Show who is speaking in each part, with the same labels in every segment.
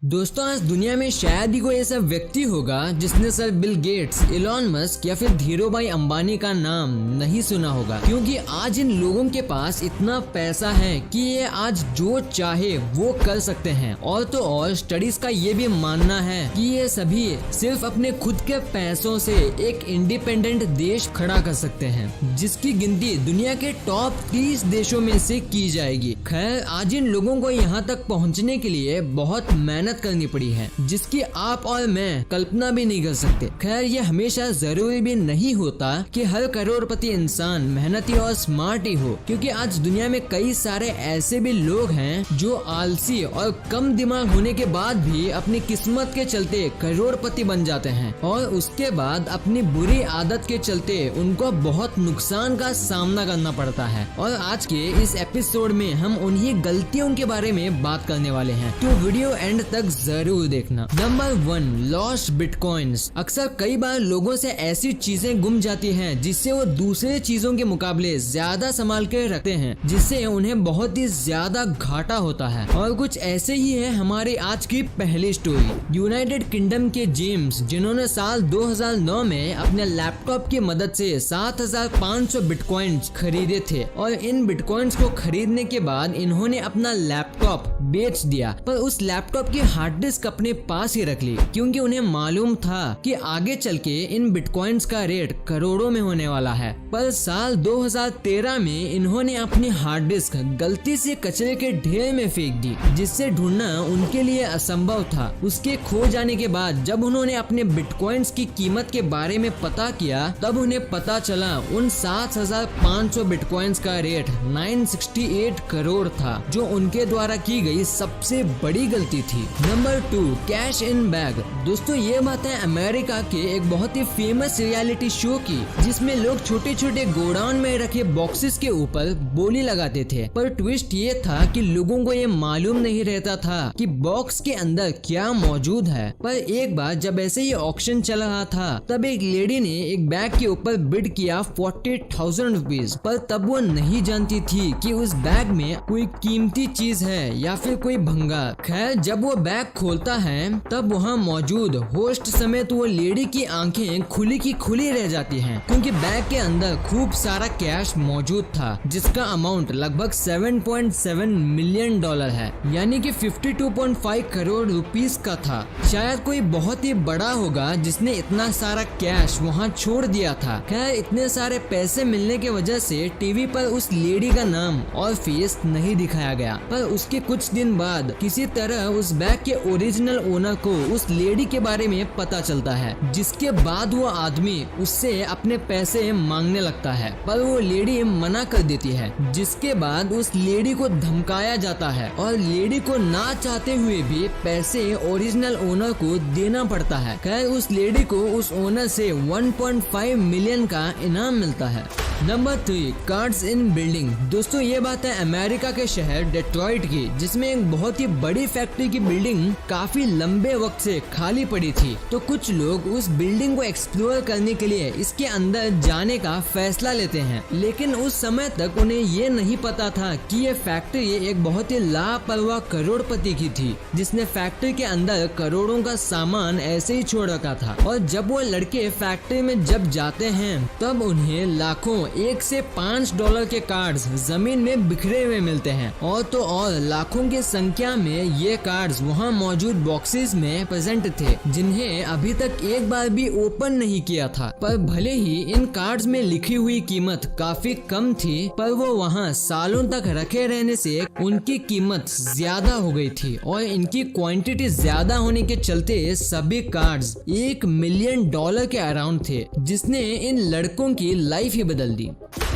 Speaker 1: दोस्तों, आज दुनिया में शायद ही कोई ऐसा व्यक्ति होगा जिसने sir Bill Gates, Elon Musk या फिर धीरूभाई अंबानी का नाम नहीं सुना होगा, क्योंकि आज इन लोगों के पास इतना पैसा है कि ये आज जो चाहे वो कर सकते हैं। और तो और स्टडीज का ये भी मानना है कि ये सभी सिर्फ अपने खुद के पैसों से एक इंडिपेंडेंट देश खड़ा कर सकते हैं, जिसकी गिनती दुनिया के टॉप 30 देशों में से की जाएगी। खैर, आज इन लोगों को यहाँ तक पहुँचने के लिए बहुत मेहनत करनी पड़ी है, जिसकी आप और मैं कल्पना भी नहीं कर सकते। खैर, ये हमेशा जरूरी भी नहीं होता कि हर करोड़पति इंसान मेहनती और स्मार्ट ही हो, क्योंकि आज दुनिया में कई सारे ऐसे भी लोग हैं जो आलसी और कम दिमाग होने के बाद भी अपनी किस्मत के चलते करोड़पति बन जाते हैं, और उसके बाद अपनी बुरी आदत के चलते उनको बहुत नुकसान का सामना करना पड़ता है। और आज के इस एपिसोड में हम उन्हीं गलतियों के बारे में बात करने वाले हैं, तो वीडियो एंड तक जरूर देखना। Number 1, lost bitcoins. अक्सर कई बार लोगों से ऐसी चीजें गुम जाती हैं जिससे वो दूसरे चीजों के मुकाबले ज्यादा संभाल के रखते हैं, जिससे उन्हें बहुत ही ज्यादा घाटा होता है। और कुछ ऐसे ही है हमारी आज की पहली स्टोरी। यूनाइटेड किंगडम के जेम्स, जिन्होंने साल 2009 में अपने लैपटॉप की मदद से 7500 बिटकॉइंस खरीदे थे, और इन बिटकॉइंस को खरीदने के बाद इन्होंने अपना लैपटॉप बेच दिया, पर उस लैपटॉप की हार्ड डिस्क अपने पास ही रख ली, क्योंकि उन्हें मालूम था कि आगे चल के इन बिटकॉइंस का रेट करोड़ों में होने वाला है। पर साल 2013 में इन्होंने अपनी हार्ड डिस्क गलती से कचरे के ढेर में फेंक दी, जिससे ढूंढना उनके लिए असंभव था। उसके खो जाने के बाद जब उन्होंने अपने बिटकॉइंस की कीमत के बारे में पता किया, तब उन्हें पता चला उन 7500 बिटकॉइंस का रेट 968 करोड़ था, जो उनके द्वारा की गई सबसे बड़ी गलती थी। Number 2, cash in bag. दोस्तों, ये बात है अमेरिका के एक बहुत ही फेमस रियलिटी शो की, जिसमें लोग छोटे छोटे गोडाउन में रखे बॉक्सेस के ऊपर बोली लगाते थे। पर ट्विस्ट ये था कि लोगों को ये मालूम नहीं रहता था कि बॉक्स के अंदर क्या मौजूद है। पर एक बार जब ऐसे ही ऑक्शन चल रहा था, तब एक लेडी ने एक बैग के ऊपर बिड किया 40,000 रुपीज, पर तब वो नहीं जानती थी कि उस बैग में कोई कीमती चीज है या फिर कोई भंगार। खैर, जब वो बैग खोलता है तब वहाँ मौजूद होस्ट समेत वो लेडी की आंखें खुली की खुली रह जाती हैं, क्योंकि बैग के अंदर खूब सारा कैश मौजूद था, जिसका अमाउंट लगभग 7.7 मिलियन डॉलर है, यानी कि 52.5 करोड़ रुपीस का था। शायद कोई बहुत ही बड़ा होगा जिसने इतना सारा कैश वहाँ छोड़ दिया था। खैर, इतने सारे पैसे मिलने की वजह से टीवी पर उस लेडी का नाम और फेस नहीं दिखाया गया, पर उसके कुछ दिन बाद किसी तरह उस बैग के ओरिजिनल ओनर को उस लेडी के बारे में पता चलता है, जिसके बाद वो आदमी उससे अपने पैसे मांगने लगता है, पर वो लेडी मना कर देती है, जिसके बाद उस लेडी को धमकाया जाता है और लेडी को ना चाहते हुए भी पैसे ओरिजिनल ओनर को देना पड़ता है। खैर, उस लेडी को उस ओनर से 1.5 मिलियन का इनाम मिलता है। Number 3, cards in building. दोस्तों, ये बात है अमेरिका के शहर डेट्रॉइट की, जिसमें एक बहुत ही बड़ी फैक्ट्री की बिल्डिंग काफी लंबे वक्त से खाली पड़ी थी। तो कुछ लोग उस बिल्डिंग को एक्सप्लोर करने के लिए इसके अंदर जाने का फैसला लेते हैं, लेकिन उस समय तक उन्हें ये नहीं पता था कि ये फैक्ट्री एक बहुत ही लापरवाह करोड़पति की थी, जिसने फैक्ट्री के अंदर करोड़ों का सामान ऐसे ही छोड़ रखा था। और जब वो लड़के फैक्ट्री में जब जाते हैं, तब उन्हें लाखों 1 से 5 डॉलर के कार्ड्स जमीन में बिखरे हुए मिलते हैं, और तो और लाखों की संख्या में ये कार्ड्स वहाँ मौजूद बॉक्सेस में प्रेजेंट थे, जिन्हें अभी तक एक बार भी ओपन नहीं किया था। पर भले ही इन कार्ड्स में लिखी हुई कीमत काफी कम थी, पर वो वहाँ सालों तक रखे रहने से उनकी कीमत ज्यादा हो गई थी, और इनकी क्वांटिटी ज्यादा होने के चलते सभी कार्ड्स 1 मिलियन डॉलर के अराउंड थे, जिसने इन लड़कों की लाइफ ही बदल दी।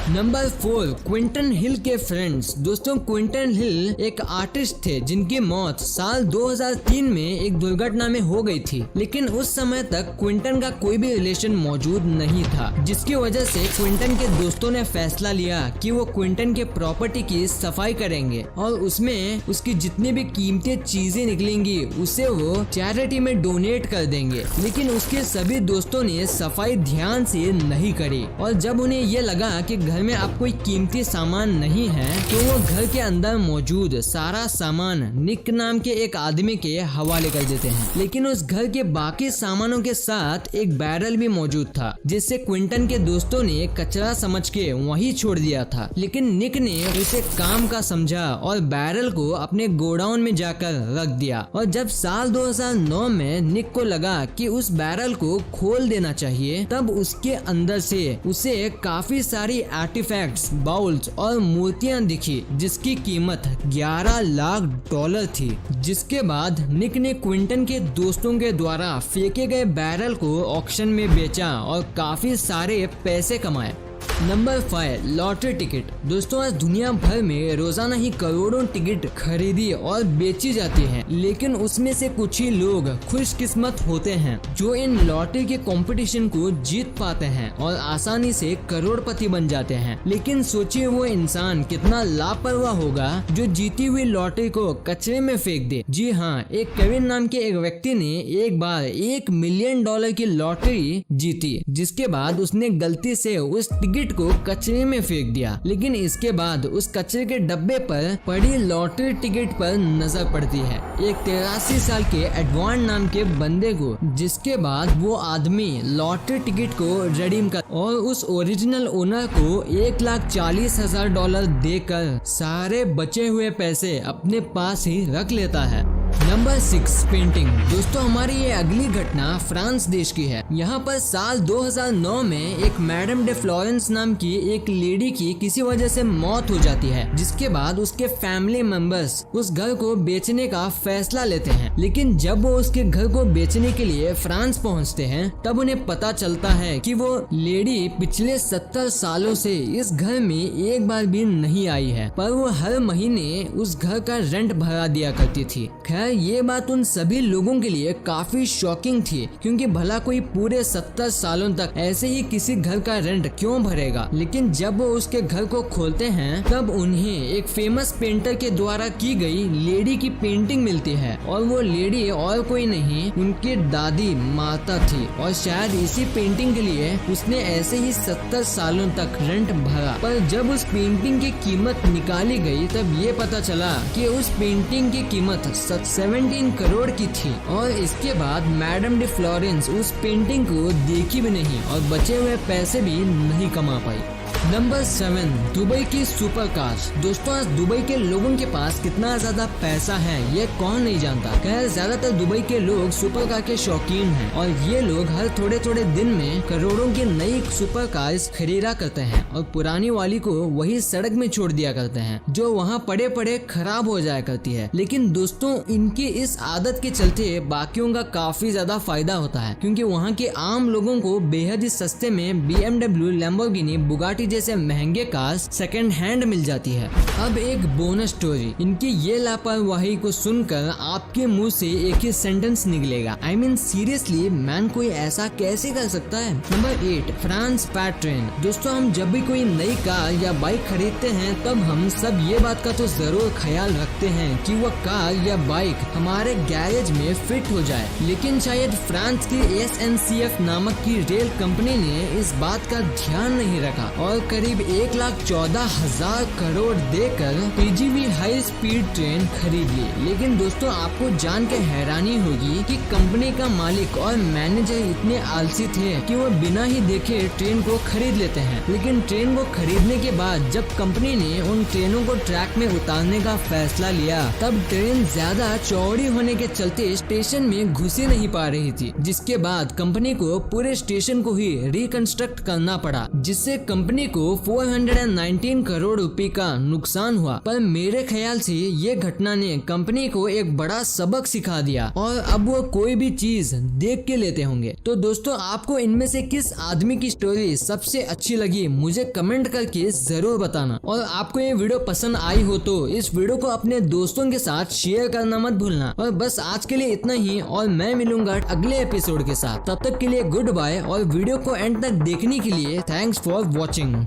Speaker 1: नंबर 4, क्विंटन हिल के फ्रेंड्स। दोस्तों, क्विंटन हिल एक आर्टिस्ट थे जिनकी मौत साल 2003 में एक दुर्घटना में हो गई थी, लेकिन उस समय तक क्विंटन का कोई भी रिलेशन मौजूद नहीं था, जिसकी वजह से क्विंटन के दोस्तों ने फैसला लिया कि वो क्विंटन के प्रॉपर्टी की सफाई करेंगे, और उसमें उसकी जितनी भी कीमती चीजें निकलेंगी उसे वो चैरिटी में डोनेट कर देंगे। लेकिन उसके सभी दोस्तों ने सफाई ध्यान से नहीं करी, और जब उन्हें ये लगा कि घर में अब कोई कीमती सामान नहीं है तो वो घर के अंदर मौजूद सारा सामान निक नाम के एक आदमी के हवाले कर देते हैं। लेकिन उस घर के बाकी सामानों के साथ एक बैरल भी मौजूद था जिससे क्विंटन के दोस्तों ने कचरा समझ के वहीं छोड़ दिया था। लेकिन निक ने उसे काम का समझा और बैरल को अपने गोडाउन में जाकर रख दिया। और जब साल 2009 में निक को लगा कि उस बैरल को खोल देना चाहिए, तब उसके अंदर से उसे काफी सारी आर्टिफैक्ट्स, बाउल्स और मूर्तियां दिखी जिसकी कीमत $11 लाख थी। जिसके बाद निक ने क्विंटन के दोस्तों के द्वारा फेंके गए बैरल को ऑक्शन में बेचा और काफी सारे पैसे कमाए। Number 5, lottery ticket. दोस्तों, आज दुनिया भर में रोजाना ही करोड़ों टिकट खरीदी और बेची जाती हैं, लेकिन उसमें से कुछ ही लोग खुशकिस्मत होते हैं जो इन लॉटरी के कंपटीशन को जीत पाते हैं और आसानी से करोड़पति बन जाते हैं। लेकिन सोचिए वो इंसान कितना लापरवाह होगा जो जीती हुई लॉटरी को कचरे में फेंक दे। जी हाँ, एक केविन नाम के एक व्यक्ति ने एक बार $1 मिलियन की लॉटरी जीती, जिसके बाद उसने गलती से उस टिकट को कचरे में फेंक दिया। लेकिन इसके बाद उस कचरे के डब्बे पर पड़ी लॉटरी टिकट पर नजर पड़ती है एक 83 साल के एडवान नाम के बंदे को, जिसके बाद वो आदमी लॉटरी टिकट को रिडीम कर और उस ओरिजिनल ओनर को $1,40,000 देकर सारे बचे हुए पैसे अपने पास ही रख लेता है। Number 6, painting. दोस्तों, हमारी ये अगली घटना फ्रांस देश की है। यहाँ पर साल 2009 में एक मैडम डे फ्लोरेंस नाम की एक लेडी की किसी वजह से मौत हो जाती है, जिसके बाद उसके फैमिली मेंबर्स उस घर को बेचने का फैसला लेते हैं। लेकिन जब वो उसके घर को बेचने के लिए फ्रांस पहुँचते हैं, तब उन्हें पता चलता है कि वो लेडी पिछले 70 सालों से इस घर में एक बार भी नहीं आई है, पर वो हर महीने उस घर का रेंट भरा दिया करती थी। खैर, ये बात उन सभी लोगों के लिए काफी शॉकिंग थी, क्योंकि भला कोई पूरे 70 सालों तक ऐसे ही किसी घर का रेंट क्यों भरेगा। लेकिन जब वो उसके घर को खोलते हैं, तब उन्हें एक फेमस पेंटर के द्वारा की गई लेडी की पेंटिंग मिलती है, और वो लेडी और कोई नहीं, उनकी दादी माता थी। और शायद इसी पेंटिंग के लिए उसने ऐसे ही 70 सालों तक रेंट भरा। पर जब उस पेंटिंग की कीमत निकाली गई, तब ये पता चला कि उस पेंटिंग की कीमत 17 करोड़ की थी। और इसके बाद मैडम डे फ्लोरेंस उस पेंटिंग को देखी भी नहीं और बचे हुए पैसे भी नहीं कमा पाई। नंबर 7, दुबई की सुपर कार्स। दोस्तों, आज दुबई के लोगों के पास कितना ज्यादा पैसा है ये कौन नहीं जानता। खैर, ज्यादातर दुबई के लोग सुपर कार के शौकीन हैं और ये लोग हर थोड़े थोड़े दिन में करोड़ों की नई सुपर कार्स खरीदा करते हैं और पुरानी वाली को वही सड़क में छोड़ दिया करते हैं, जो वहाँ पड़े पड़े खराब हो जाया करती है। लेकिन दोस्तों, इनकी इस आदत के चलते बाकियों का काफी ज्यादा फायदा होता है, क्योंकि वहाँ के आम लोगों को बेहद ही सस्ते में BMW, लैम्बोर्गिनी, बुगाटी जैसे महंगे कार्स सेकंड हैंड मिल जाती है। अब एक बोनस स्टोरी। इनकी ये लापरवाही को सुनकर आपके मुंह से एक ही सेंटेंस निकलेगा, I mean सीरियसली मैन, कोई ऐसा कैसे कर सकता है। नंबर 8, फ्रांस पैट्रेन। दोस्तों, हम जब भी कोई नई कार या बाइक खरीदते हैं, तब हम सब ये बात का तो जरूर ख्याल रखते हैं कि वह कार या बाइक हमारे गैरेज में फिट हो जाए। लेकिन शायद फ्रांस की SNCF नामक की रेल कंपनी ने इस बात का ध्यान नहीं रखा और करीब 1,14,000 करोड़ देकर TGV हाई स्पीड ट्रेन खरीद ली। लेकिन दोस्तों, आपको जान के हैरानी होगी कि कंपनी का मालिक और मैनेजर इतने आलसी थे कि वो बिना ही देखे ट्रेन को खरीद लेते हैं। लेकिन ट्रेन को खरीदने के बाद जब कंपनी ने उन ट्रेनों को ट्रैक में उतारने का फैसला लिया, तब ट्रेन ज्यादा चौड़ी होने के चलते स्टेशन में घुस ही नहीं पा रही थी, जिसके बाद कंपनी को पूरे स्टेशन को ही रिकंस्ट्रक्ट करना पड़ा, जिससे कंपनी को 419 करोड़ रुपए का नुकसान हुआ। पर मेरे ख्याल से ये घटना ने कंपनी को एक बड़ा सबक सिखा दिया और अब वो कोई भी चीज देख के लेते होंगे। तो दोस्तों, आपको इनमें से किस आदमी की स्टोरी सबसे अच्छी लगी मुझे कमेंट करके जरूर बताना। और आपको ये वीडियो पसंद आई हो तो इस वीडियो को अपने दोस्तों के साथ शेयर करना मत भूलना। और बस आज के लिए इतना ही, और मैं मिलूंगा अगले एपिसोड के साथ। तब तक के लिए गुड बाय, और वीडियो को एंड तक देखने के लिए थैंक्स फॉर वॉचिंग।